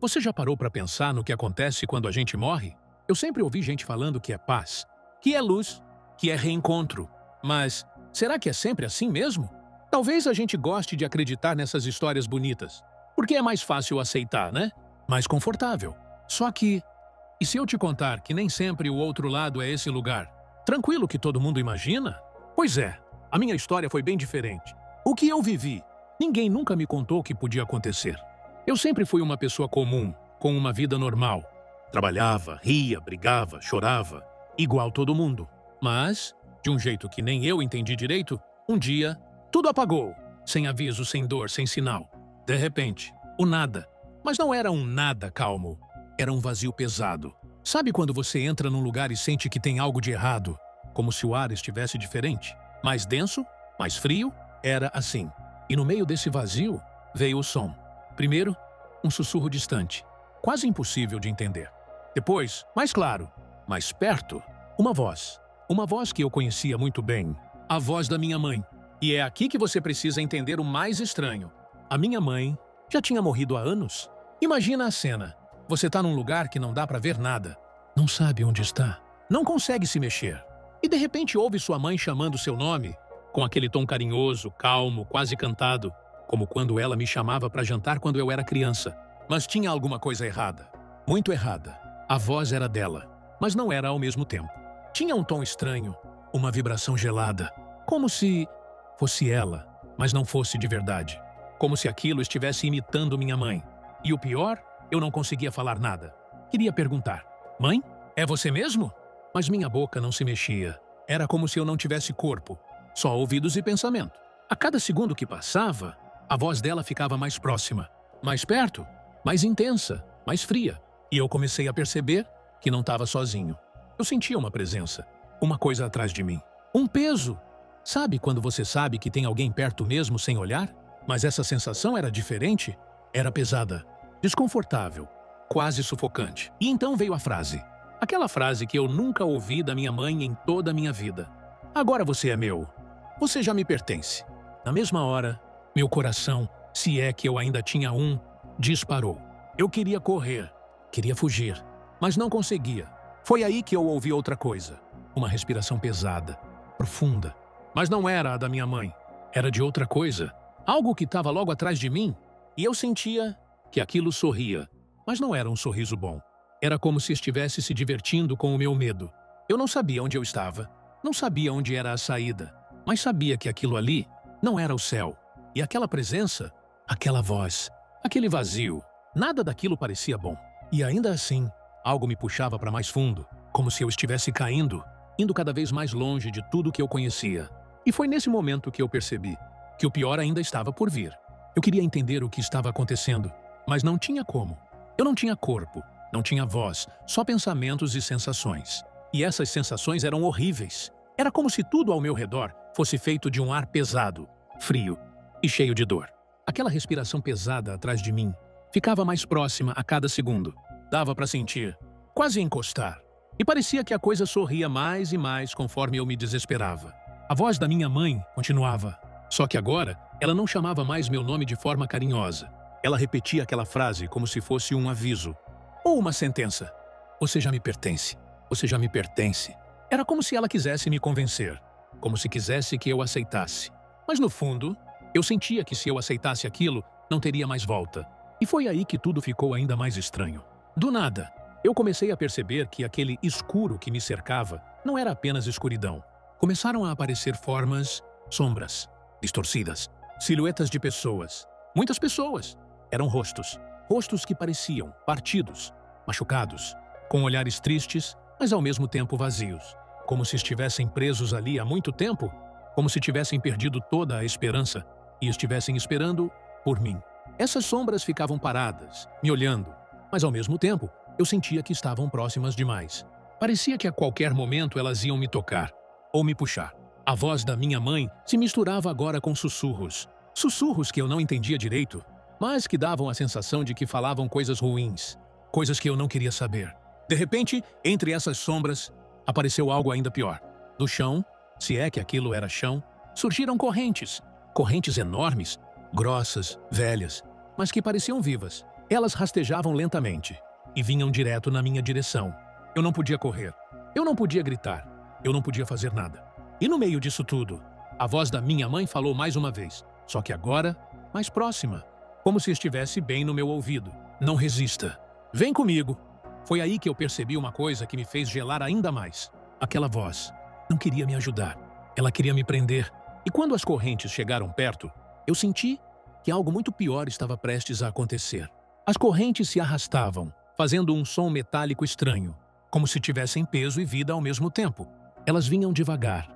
Você já parou para pensar no que acontece quando a gente morre? Eu sempre ouvi gente falando que é paz, que é luz, que é reencontro. Mas será que é sempre assim mesmo? Talvez a gente goste de acreditar nessas histórias bonitas, porque é mais fácil aceitar, né? Mais confortável. Só que, e se eu te contar que nem sempre o outro lado é esse lugar? Tranquilo que todo mundo imagina? Pois é, a minha história foi bem diferente. O que eu vivi, ninguém nunca me contou que podia acontecer. Eu sempre fui uma pessoa comum, com uma vida normal. Trabalhava, ria, brigava, chorava, igual todo mundo. Mas, de um jeito que nem eu entendi direito, um dia, tudo apagou. Sem aviso, sem dor, sem sinal. De repente, o nada. Mas não era um nada calmo. Era um vazio pesado. Sabe quando você entra num lugar e sente que tem algo de errado? Como se o ar estivesse diferente? Mais denso? Mais frio? Era assim. E no meio desse vazio, veio o som. Primeiro, um sussurro distante, quase impossível de entender. Depois, mais claro, mais perto, uma voz. Uma voz que eu conhecia muito bem. A voz da minha mãe. E é aqui que você precisa entender o mais estranho. A minha mãe já tinha morrido há anos. Imagina a cena. Você está num lugar que não dá para ver nada. Não sabe onde está. Não consegue se mexer. E de repente ouve sua mãe chamando seu nome, com aquele tom carinhoso, calmo, quase cantado, como quando ela me chamava para jantar quando eu era criança. Mas tinha alguma coisa errada. Muito errada. A voz era dela, mas não era ao mesmo tempo. Tinha um tom estranho, uma vibração gelada, como se fosse ela, mas não fosse de verdade. Como se aquilo estivesse imitando minha mãe. E o pior, eu não conseguia falar nada. Queria perguntar: mãe, é você mesmo? Mas minha boca não se mexia. Era como se eu não tivesse corpo, só ouvidos e pensamento. A cada segundo que passava, a voz dela ficava mais próxima, mais perto, mais intensa, mais fria. E eu comecei a perceber que não estava sozinho. Eu sentia uma presença, uma coisa atrás de mim. Um peso. Sabe quando você sabe que tem alguém perto mesmo sem olhar? Mas essa sensação era diferente, era pesada, desconfortável, quase sufocante. E então veio a frase. Aquela frase que eu nunca ouvi da minha mãe em toda a minha vida. Agora você é meu. Você já me pertence. Na mesma hora, meu coração, se é que eu ainda tinha um, disparou. Eu queria correr, queria fugir, mas não conseguia. Foi aí que eu ouvi outra coisa. Uma respiração pesada, profunda. Mas não era a da minha mãe. Era de outra coisa. Algo que estava logo atrás de mim. E eu sentia que aquilo sorria. Mas não era um sorriso bom. Era como se estivesse se divertindo com o meu medo. Eu não sabia onde eu estava. Não sabia onde era a saída. Mas sabia que aquilo ali não era o céu. E aquela presença, aquela voz, aquele vazio, nada daquilo parecia bom. E ainda assim, algo me puxava para mais fundo, como se eu estivesse caindo, indo cada vez mais longe de tudo que eu conhecia. E foi nesse momento que eu percebi que o pior ainda estava por vir. Eu queria entender o que estava acontecendo, mas não tinha como. Eu não tinha corpo, não tinha voz, só pensamentos e sensações. E essas sensações eram horríveis. Era como se tudo ao meu redor fosse feito de um ar pesado, frio e cheio de dor. Aquela respiração pesada atrás de mim ficava mais próxima a cada segundo. Dava para sentir, quase encostar. E parecia que a coisa sorria mais e mais conforme eu me desesperava. A voz da minha mãe continuava. Só que agora, ela não chamava mais meu nome de forma carinhosa. Ela repetia aquela frase como se fosse um aviso. Ou uma sentença. Você já me pertence. Você já me pertence. Era como se ela quisesse me convencer. Como se quisesse que eu aceitasse. Mas no fundo, eu sentia que se eu aceitasse aquilo, não teria mais volta. E foi aí que tudo ficou ainda mais estranho. Do nada, eu comecei a perceber que aquele escuro que me cercava não era apenas escuridão. Começaram a aparecer formas, sombras, distorcidas, silhuetas de pessoas. Muitas pessoas. Eram rostos. Rostos que pareciam partidos, machucados, com olhares tristes, mas ao mesmo tempo vazios. Como se estivessem presos ali há muito tempo, como se tivessem perdido toda a esperança e estivessem esperando por mim. Essas sombras ficavam paradas, me olhando, mas ao mesmo tempo eu sentia que estavam próximas demais. Parecia que a qualquer momento elas iam me tocar ou me puxar. A voz da minha mãe se misturava agora com sussurros. Sussurros que eu não entendia direito, mas que davam a sensação de que falavam coisas ruins, coisas que eu não queria saber. De repente, entre essas sombras, apareceu algo ainda pior. Do chão, se é que aquilo era chão, surgiram correntes. Correntes enormes, grossas, velhas, mas que pareciam vivas. Elas rastejavam lentamente e vinham direto na minha direção. Eu não podia correr. Eu não podia gritar. Eu não podia fazer nada. E no meio disso tudo, a voz da minha mãe falou mais uma vez, só que agora, mais próxima, como se estivesse bem no meu ouvido. Não resista. Vem comigo. Foi aí que eu percebi uma coisa que me fez gelar ainda mais. Aquela voz não queria me ajudar. Ela queria me prender. E quando as correntes chegaram perto, eu senti que algo muito pior estava prestes a acontecer. As correntes se arrastavam, fazendo um som metálico estranho, como se tivessem peso e vida ao mesmo tempo. Elas vinham devagar,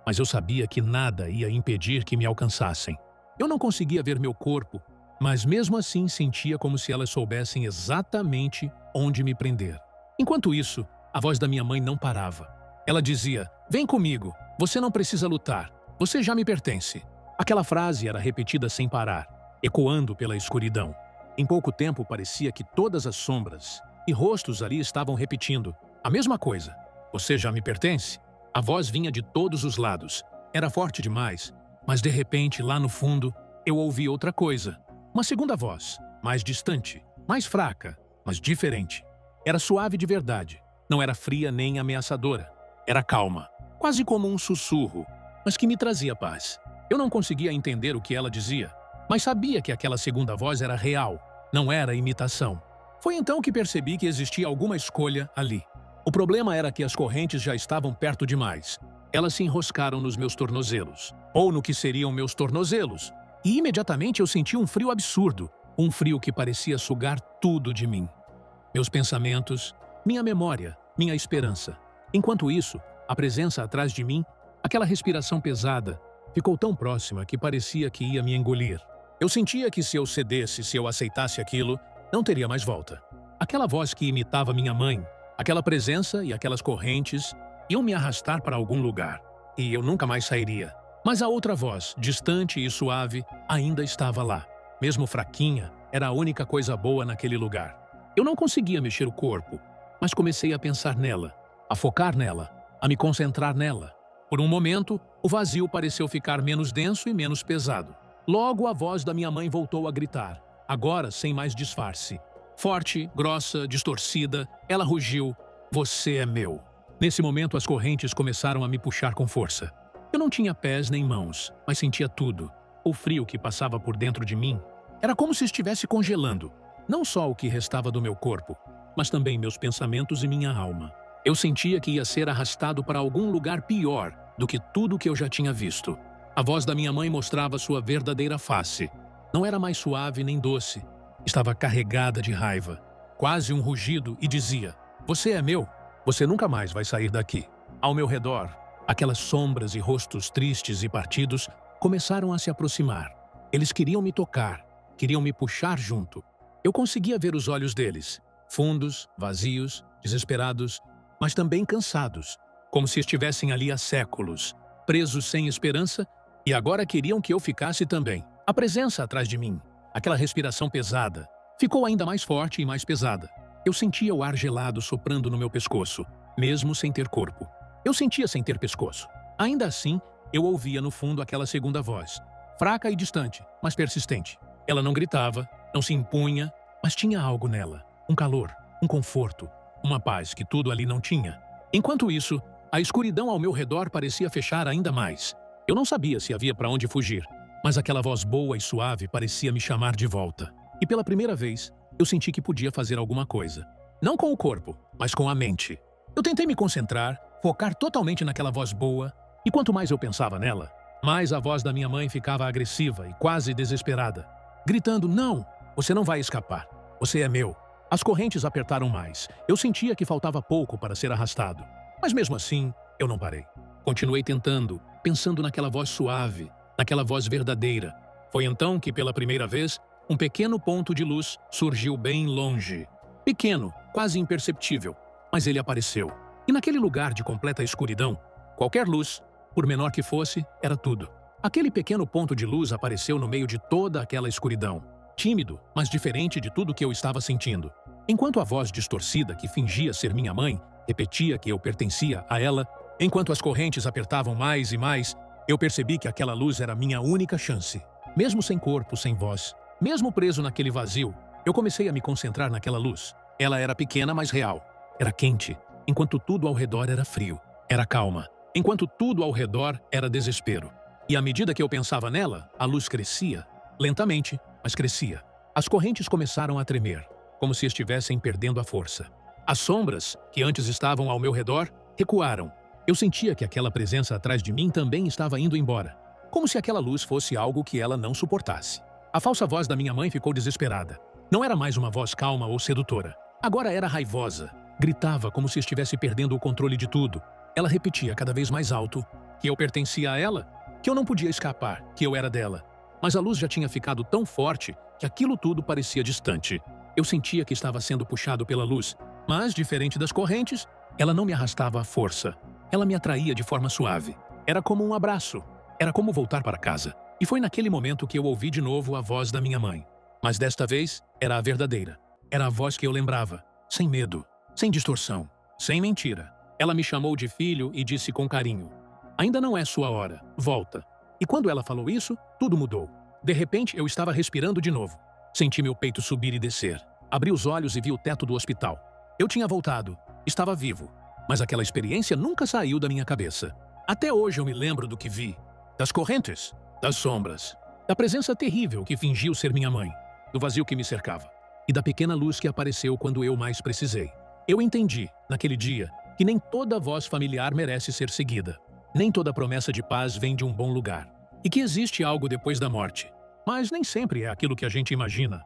mas eu sabia que nada ia impedir que me alcançassem. Eu não conseguia ver meu corpo, mas mesmo assim sentia como se elas soubessem exatamente onde me prender. Enquanto isso, a voz da minha mãe não parava. Ela dizia, vem comigo, você não precisa lutar, você já me pertence. Aquela frase era repetida sem parar, ecoando pela escuridão. Em pouco tempo parecia que todas as sombras e rostos ali estavam repetindo a mesma coisa. Você já me pertence? A voz vinha de todos os lados. Era forte demais, mas de repente, lá no fundo, eu ouvi outra coisa. Uma segunda voz, mais distante, mais fraca, mas diferente. Era suave de verdade. Não era fria nem ameaçadora. Era calma, quase como um sussurro, mas que me trazia paz. Eu não conseguia entender o que ela dizia, mas sabia que aquela segunda voz era real, não era imitação. Foi então que percebi que existia alguma escolha ali. O problema era que as correntes já estavam perto demais. Elas se enroscaram nos meus tornozelos, ou no que seriam meus tornozelos, e imediatamente eu senti um frio absurdo, um frio que parecia sugar tudo de mim. Meus pensamentos, minha memória, minha esperança. Enquanto isso, a presença atrás de mim, aquela respiração pesada, ficou tão próxima que parecia que ia me engolir. Eu sentia que se eu cedesse, se eu aceitasse aquilo, não teria mais volta. Aquela voz que imitava minha mãe, aquela presença e aquelas correntes iam me arrastar para algum lugar, e eu nunca mais sairia. Mas a outra voz, distante e suave, ainda estava lá. Mesmo fraquinha, era a única coisa boa naquele lugar. Eu não conseguia mexer o corpo, mas comecei a pensar nela, a focar nela, a me concentrar nela. Por um momento, o vazio pareceu ficar menos denso e menos pesado. Logo, a voz da minha mãe voltou a gritar, agora sem mais disfarce. Forte, grossa, distorcida, ela rugiu, você é meu. Nesse momento, as correntes começaram a me puxar com força. Eu não tinha pés nem mãos, mas sentia tudo. O frio que passava por dentro de mim era como se estivesse congelando. Não só o que restava do meu corpo, mas também meus pensamentos e minha alma. Eu sentia que ia ser arrastado para algum lugar pior do que tudo que eu já tinha visto. A voz da minha mãe mostrava sua verdadeira face. Não era mais suave nem doce. Estava carregada de raiva, quase um rugido, e dizia, você é meu, você nunca mais vai sair daqui. Ao meu redor, aquelas sombras e rostos tristes e partidos começaram a se aproximar. Eles queriam me tocar, queriam me puxar junto. Eu conseguia ver os olhos deles, fundos, vazios, desesperados, mas também cansados, como se estivessem ali há séculos, presos sem esperança, e agora queriam que eu ficasse também. A presença atrás de mim, aquela respiração pesada, ficou ainda mais forte e mais pesada. Eu sentia o ar gelado soprando no meu pescoço, mesmo sem ter corpo. Eu sentia sem ter pescoço. Ainda assim, eu ouvia no fundo aquela segunda voz, fraca e distante, mas persistente. Ela não gritava, não se impunha, mas tinha algo nela, um calor, um conforto, uma paz que tudo ali não tinha. Enquanto isso, a escuridão ao meu redor parecia fechar ainda mais. Eu não sabia se havia para onde fugir, mas aquela voz boa e suave parecia me chamar de volta. E pela primeira vez, eu senti que podia fazer alguma coisa. Não com o corpo, mas com a mente. Eu tentei me concentrar, focar totalmente naquela voz boa, e quanto mais eu pensava nela, mais a voz da minha mãe ficava agressiva e quase desesperada, gritando, não, você não vai escapar, você é meu. As correntes apertaram mais. Eu sentia que faltava pouco para ser arrastado. Mas mesmo assim, eu não parei. Continuei tentando, pensando naquela voz suave, naquela voz verdadeira. Foi então que, pela primeira vez, um pequeno ponto de luz surgiu bem longe. Pequeno, quase imperceptível, mas ele apareceu. E naquele lugar de completa escuridão, qualquer luz, por menor que fosse, era tudo. Aquele pequeno ponto de luz apareceu no meio de toda aquela escuridão. Tímido, mas diferente de tudo que eu estava sentindo. Enquanto a voz distorcida, que fingia ser minha mãe, repetia que eu pertencia a ela, enquanto as correntes apertavam mais e mais, eu percebi que aquela luz era minha única chance. Mesmo sem corpo, sem voz, mesmo preso naquele vazio, Eu comecei a me concentrar naquela luz. Ela era pequena, mas real. Era quente, enquanto tudo ao redor era frio. Era calma, enquanto tudo ao redor era desespero. E à medida que eu pensava nela, a luz crescia. Lentamente, mas crescia. As correntes começaram a tremer, como se estivessem perdendo a força. As sombras, que antes estavam ao meu redor, recuaram. Eu sentia que aquela presença atrás de mim também estava indo embora, como se aquela luz fosse algo que ela não suportasse. A falsa voz da minha mãe ficou desesperada. Não era mais uma voz calma ou sedutora. Agora era raivosa. Gritava como se estivesse perdendo o controle de tudo. Ela repetia cada vez mais alto que eu pertencia a ela, que eu não podia escapar, que eu era dela. Mas a luz já tinha ficado tão forte que aquilo tudo parecia distante. Eu sentia que estava sendo puxado pela luz, mas, diferente das correntes, ela não me arrastava à força. Ela me atraía de forma suave. Era como um abraço. Era como voltar para casa. E foi naquele momento que eu ouvi de novo a voz da minha mãe. Mas desta vez, era a verdadeira. Era a voz que eu lembrava, sem medo, sem distorção, sem mentira. Ela me chamou de filho e disse com carinho: "Ainda não é sua hora, volta." E quando ela falou isso, tudo mudou. De repente, eu estava respirando de novo. Senti meu peito subir e descer. Abri os olhos e vi o teto do hospital. Eu tinha voltado, estava vivo, mas aquela experiência nunca saiu da minha cabeça. Até hoje eu me lembro do que vi. Das correntes, das sombras, da presença terrível que fingiu ser minha mãe, do vazio que me cercava e da pequena luz que apareceu quando eu mais precisei. Eu entendi, naquele dia, que nem toda voz familiar merece ser seguida. Nem toda promessa de paz vem de um bom lugar. E que existe algo depois da morte. Mas nem sempre é aquilo que a gente imagina.